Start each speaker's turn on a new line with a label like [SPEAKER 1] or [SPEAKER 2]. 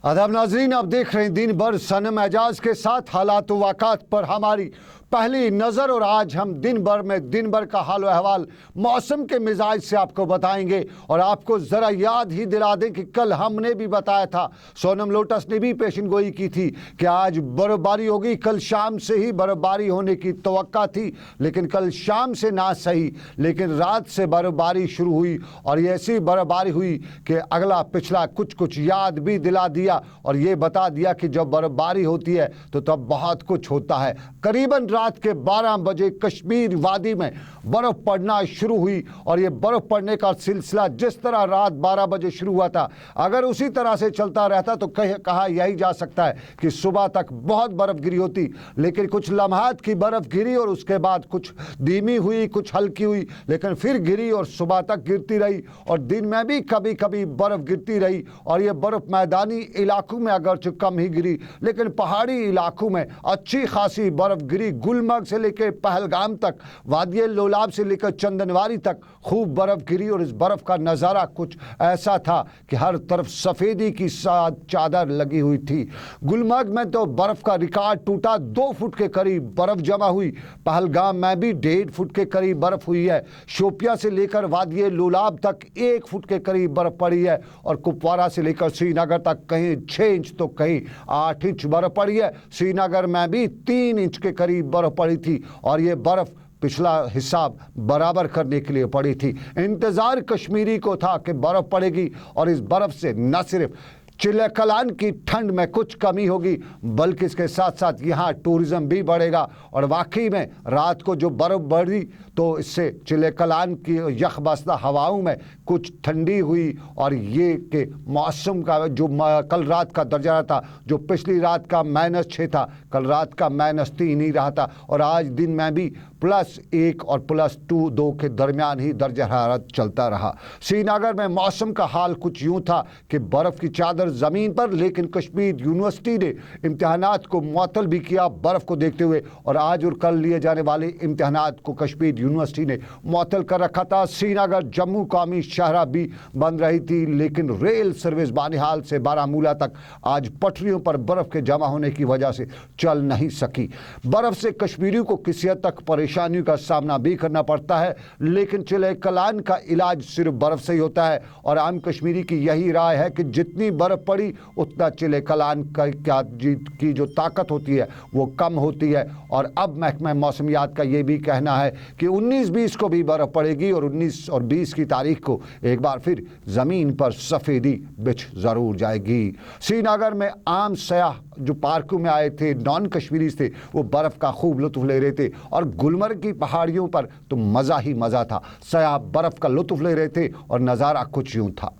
[SPEAKER 1] आदाब नाजरीन, आप देख रहे हैं दिन भर सनम एजाज के साथ हालात वाक़ात पर हमारी पहली नज़र। और आज हम दिन भर का हाल अहवाल मौसम के मिजाज से आपको बताएंगे। और आपको ज़रा याद ही दिला दें कि कल हमने भी बताया था, सोनम लोटस ने भी पेशन गोई की थी कि आज बर्फबारी होगी। कल शाम से ही बर्फबारी होने की तवक्का थी, लेकिन कल शाम से ना सही, लेकिन रात से बर्फबारी शुरू हुई। और ये ऐसी बर्फबारी हुई कि अगला पिछला कुछ याद भी दिला दिया और ये बता दिया कि जब बर्फबारी होती है तो तब बहुत कुछ होता है। करीबन रात के 12 बजे कश्मीर वादी में बर्फ पड़ना शुरू हुई। और ये बर्फ पड़ने का सिलसिला जिस तरह रात 12 बजे शुरू हुआ था, अगर उसी तरह से चलता रहता तो कहा यही जा सकता है कि सुबह तक बहुत बर्फ गिरी होती। लेकिन कुछ लम्हात की बर्फ गिरी और उसके बाद कुछ धीमी हुई, कुछ हल्की हुई, लेकिन फिर गिरी और सुबह तक गिरती रही। और दिन में भी कभी कभी बर्फ गिरती रही। और ये बर्फ मैदानी इलाकों में अगरचे कम ही गिरी, लेकिन पहाड़ी इलाकों में अच्छी खासी बर्फ गिरी। गुलमर्ग से लेकर पहलगाम तक, वादी लोलाब से लेकर चंदनवारी तक खूब बर्फ गिरी। और इस बर्फ का नज़ारा कुछ ऐसा था कि हर तरफ सफ़ेदी की चादर लगी हुई थी। गुलमर्ग में तो बर्फ का रिकॉर्ड टूटा, 2 फुट के करीब बर्फ जमा हुई। पहलगाम में भी 1.5 फुट के करीब बर्फ हुई है। शोपिया से लेकर वादी लोलाब तक 1 फुट के करीब बर्फ पड़ी है। और कुपवारा से लेकर श्रीनगर तक कहीं 6 इंच तो कहीं 8 इंच बर्फ पड़ी है। श्रीनगर में भी 3 इंच के करीब बर्फ पड़ी थी। और ये बर्फ पिछला हिसाब बराबर करने के लिए पड़ी थी। इंतज़ार कश्मीरी को था कि बर्फ पड़ेगी और इस बर्फ से न सिर्फ चिल्लकलान की ठंड में कुछ कमी होगी, बल्कि इसके साथ साथ यहाँ टूरिज़्म भी बढ़ेगा। और वाकई में रात को जो बर्फ़ बढ़ी तो इससे चिल्लकलान की यखबस्ता हवाओं में कुछ ठंडी हुई। और ये कि मौसम का जो कल रात का दर्जा था, जो पिछली रात का -6 था, कल रात का -3 ही रहा था। और आज दिन में भी +1 और +2 के दरमियान ही दर्जा हरारत चलता रहा। श्रीनगर में मौसम का हाल कुछ यूँ था कि बर्फ़ की चादर ज़मीन पर, लेकिन कश्मीर यूनिवर्सिटी ने इम्तिहानात को मुअत्तल भी किया बर्फ़ को देखते हुए। और आज और कल लिए जाने वाले इम्तिहानात को कश्मीर यूनिवर्सिटी ने मुअत्तल कर रखा था। श्रीनगर जम्मू कौमी शाहरा भी बंद रही थी, लेकिन रेल सर्विस बानिहाल से बारामूला तक आज पटरियों पर बर्फ़ के जमा होने की वजह से चल नहीं सकी। बर्फ़ से कश्मीरियों को किसी हद तक परेशानियों का सामना भी करना पड़ता है, लेकिन चिल्लकलान का इलाज सिर्फ बर्फ़ से ही होता है। और आम कश्मीरी की यही राय है कि जितनी बर्फ़ पड़ी उतना चिल्लकलान की जो ताकत होती है वो कम होती है। और अब महकमा मौसमियात का ये भी कहना है कि 19-20 को भी बर्फ़ पड़ेगी और 19 और 20 की तारीख को एक बार फिर ज़मीन पर सफ़ेदी बिछ ज़रूर जाएगी। श्रीनगर में आम सयाह जो पार्कों में आए थे, नॉन कश्मीरीज थे, वो बर्फ़ का खूब लुत्फ़ ले रहे थे। और गुलमर्ग की पहाड़ियों पर तो मज़ा ही मज़ा था। सयाह बर्फ़ का लुत्फ़ ले रहे थे और नज़ारा कुछ यूँ था।